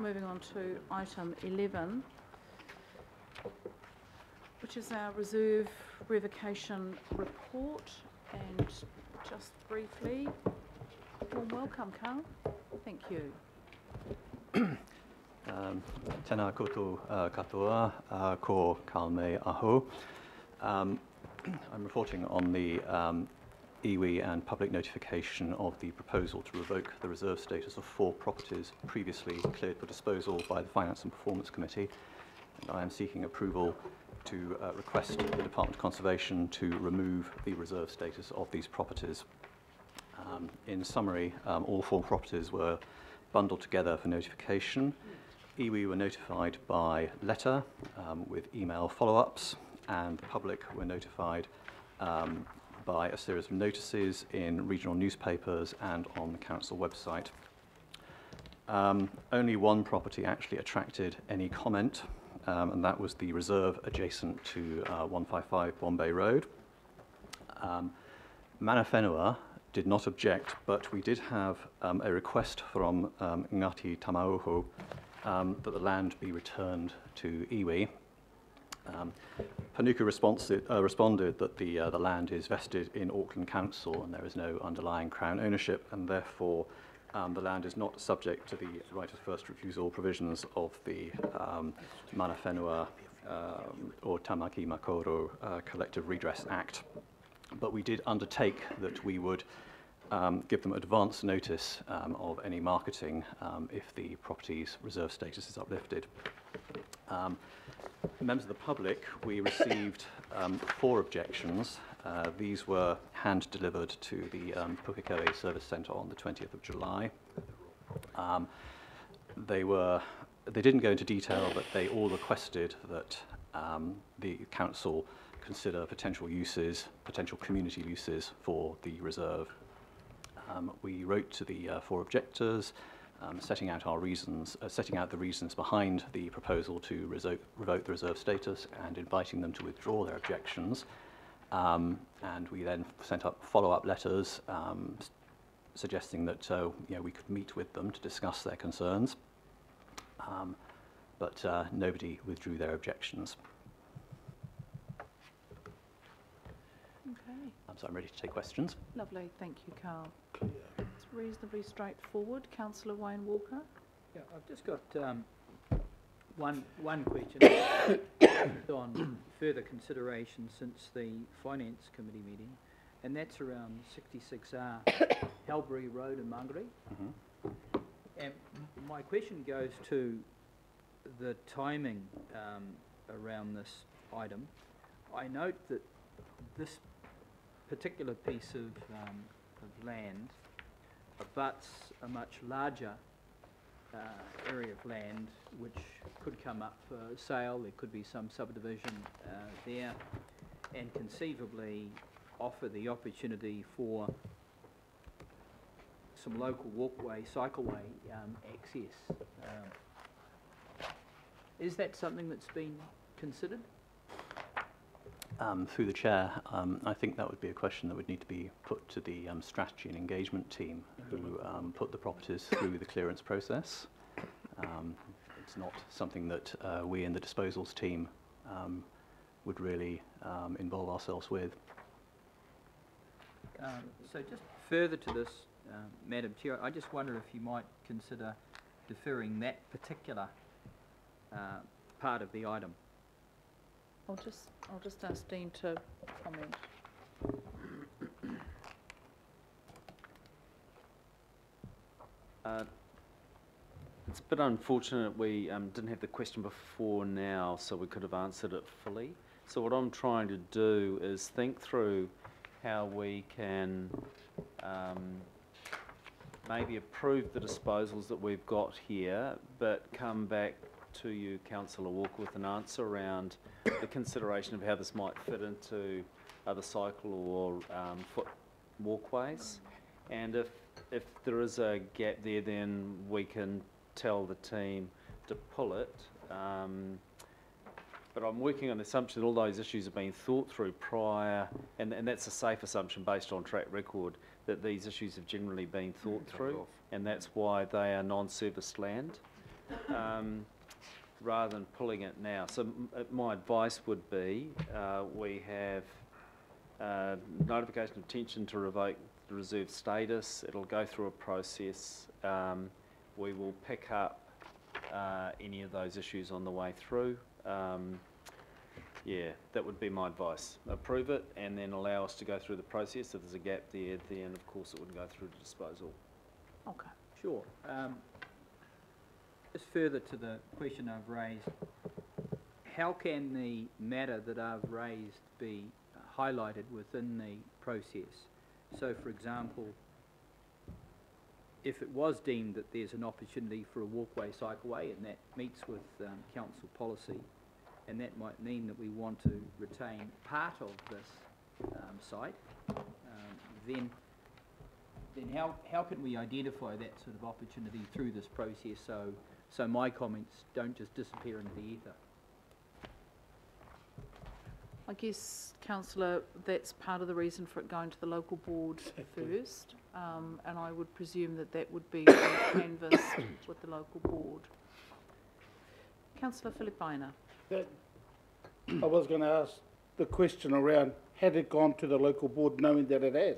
moving on to item 11, which is our reserve revocation report. And just briefly, warm welcome, Carl. Thank you. Tēnā koutou katoa, ko Carl May aho. I'm reporting on the iwi and public notification of the proposal to revoke the reserve status of 4 properties previously cleared for disposal by the Finance and Performance Committee. And I am seeking approval to request the Department of Conservation to remove the reserve status of these properties. In summary, all 4 properties were bundled together for notification. Iwi were notified by letter with email follow-ups, and the public were notified by a series of notices in regional newspapers and on the council website. Only one property actually attracted any comment, and that was the reserve adjacent to 155 Bombay Road. Mana Whenua did not object, but we did have a request from Ngati Tamauho that the land be returned to iwi. Panuku responded that the land is vested in Auckland Council and there is no underlying Crown ownership, and therefore the land is not subject to the right of first refusal provisions of the Mana Whenua or Tamaki Makaurau Collective Redress Act. But we did undertake that we would give them advance notice of any marketing if the property's reserve status is uplifted. Members of the public, we received 4 objections. These were hand-delivered to the Pukekohe Service Centre on the 20th of July. They didn't go into detail, but they all requested that the council consider potential uses, potential community uses for the reserve. We wrote to the 4 objectors, setting out the reasons behind the proposal to revoke the reserve status and inviting them to withdraw their objections. And we then sent up follow-up letters suggesting that we could meet with them to discuss their concerns. But nobody withdrew their objections. Okay. So I'm ready to take questions. Lovely. Thank you, Carl. It's reasonably straightforward. Councillor Wayne Walker. Yeah, I've just got one question on further consideration since the Finance Committee meeting, and that's around 66R Halbury Road in Mangere. Mm-hmm. And my question goes to the timing around this item. I note that this particular piece of land abuts a much larger area of land which could come up for sale. There could be some subdivision there, and conceivably offer the opportunity for some local walkway, cycleway access. Is that something that's been considered? Through the chair, I think that would be a question that would need to be put to the strategy and engagement team who put the properties through the clearance process. It's not something that we in the disposals team would really involve ourselves with. So just further to this, Madam Chair, I just wonder if you might consider deferring that particular part of the item. I'll just ask Dean to comment. It's a bit unfortunate we didn't have the question before now, so we could have answered it fully. So what I'm trying to do is think through how we can maybe approve the disposals that we've got here, but come back to you, Councillor Walker, with an answer around the consideration of how this might fit into other cycle or foot walkways. And if there is a gap there, then we can tell the team to pull it. But I'm working on the assumption that all those issues have been thought through prior, and that's a safe assumption based on track record, that these issues have generally been thought through, and that's why they are non-serviced land. rather than pulling it now. So my advice would be, we have notification of intention to revoke the reserve status. It'll go through a process. We will pick up any of those issues on the way through. Yeah, that would be my advice. Approve it and then allow us to go through the process. If there's a gap there, then of course it wouldn't go through to disposal. Okay. Sure. Just further to the question I've raised, how can the matter that I've raised be highlighted within the process? So, for example, if it was deemed that there's an opportunity for a walkway cycleway and that meets with council policy, and that might mean that we want to retain part of this site, then how can we identify that sort of opportunity through this process so my comments don't just disappear into the ether? I guess, councillor, that's part of the reason for it going to the local board first, and I would presume that that would be canvassed with the local board. Councillor Filipaina. I was going to ask the question around, had it gone to the local board knowing that it has?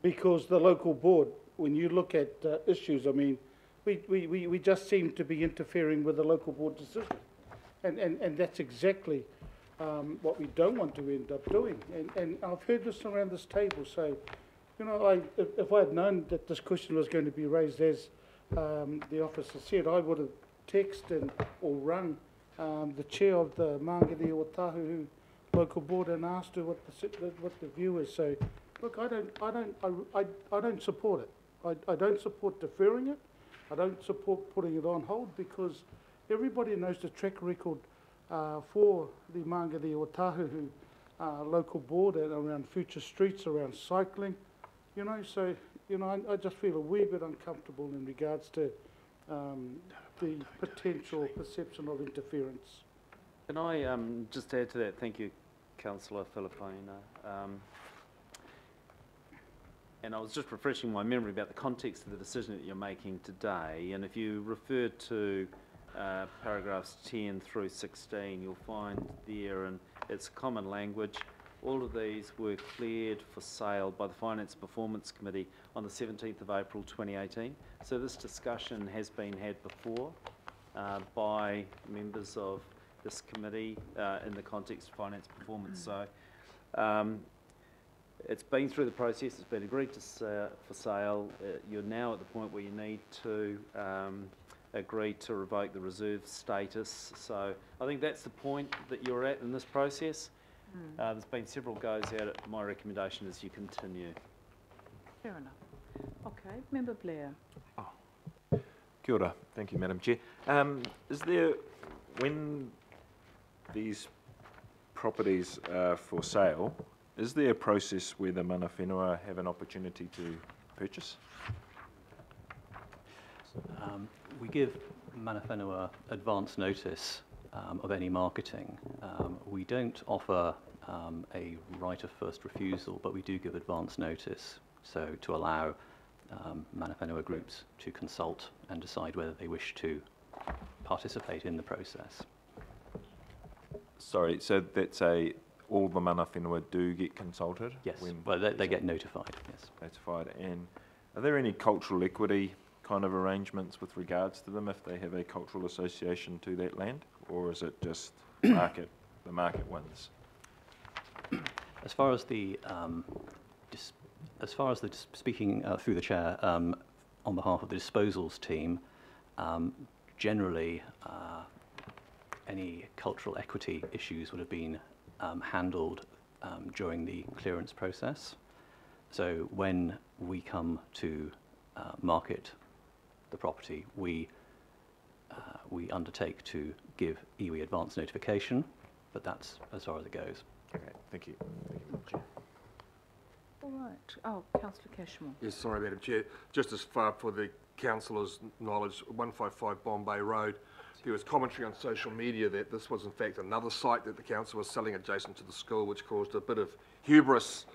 Because the local board, when you look at issues, I mean, we just seem to be interfering with the local board decision. And that's exactly what we don't want to end up doing. And I've heard this around this table, so, you know, if I had known that this question was going to be raised, as the officer said, I would have texted or rung the chair of the Māngere o Tahu local board and asked her what the view is. So, look, I don't support it. I don't support deferring it. I don't support putting it on hold, because everybody knows the track record for the Māngere o Tahu local board and around future streets, around cycling. You know, so, you know, I just feel a wee bit uncomfortable in regards to the potential perception of interference. Can I just add to that? Thank you, Councillor Filipaina. And I was just refreshing my memory about the context of the decision that you're making today. And if you refer to paragraphs 10 through 16, you'll find there, and it's common language, all of these were cleared for sale by the Finance Performance Committee on the 17th of April 2018. So this discussion has been had before by members of this committee in the context of finance performance. So it's been through the process, it's been agreed to for sale. You're now at the point where you need to agree to revoke the reserve status. So I think that's the point that you're at in this process. There's been several goes at it. My recommendation is you continue. Fair enough. Okay, Member Blair. Kia ora. Thank you, Madam Chair. Is there, when these properties are for sale, is there a process where the mana whenua have an opportunity to purchase? We give mana whenua advance notice of any marketing. We don't offer a right of first refusal, but we do give advance notice, so to allow mana whenua groups to consult and decide whether they wish to participate in the process. Sorry, so that's all the mana whenua do get consulted? Yes, when well, they get notified, yes. Notified. And are there any cultural equity kind of arrangements with regards to them if they have a cultural association to that land, or is it just market, the market wins? As far as the speaking through the chair on behalf of the disposals team, generally any cultural equity issues would have been handled during the clearance process. So when we come to market the property, we undertake to give iwi advance notification, but that's as far as it goes. Okay, thank you. Thank you, Madam Chair. All right. Oh, Councillor Cashmore. Yes, sorry, Madam Chair. Just as far for the councillor's knowledge, 155 Bombay Road, there was commentary on social media that this was in fact another site that the council was selling adjacent to the school, which caused a bit of hubris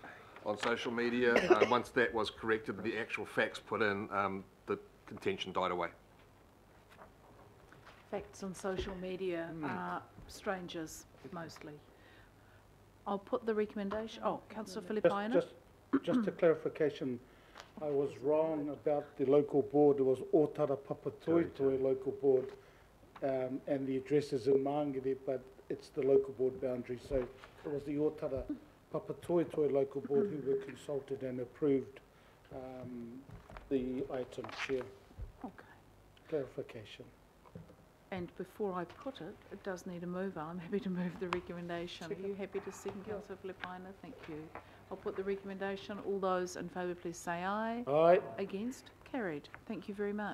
on social media. Once that was corrected, the actual facts put in, the contention died away. facts on social media are strangers, mostly. I'll put the recommendation, councillor Filipaina? Just a clarification, I was wrong about the local board. It was Otara Papatoetoe local board, and the address is in Māngere, but it's the local board boundary. So it was the Otara Papatoetoe local board who were consulted and approved the item, Chair. Okay. Clarification. And before I put it, it does need a mover. I'm happy to move the recommendation. Are you happy to second, councillor Filipaina? Thank you. I'll put the recommendation. All those in favour, please say aye. Aye. Against? Carried. Thank you very much.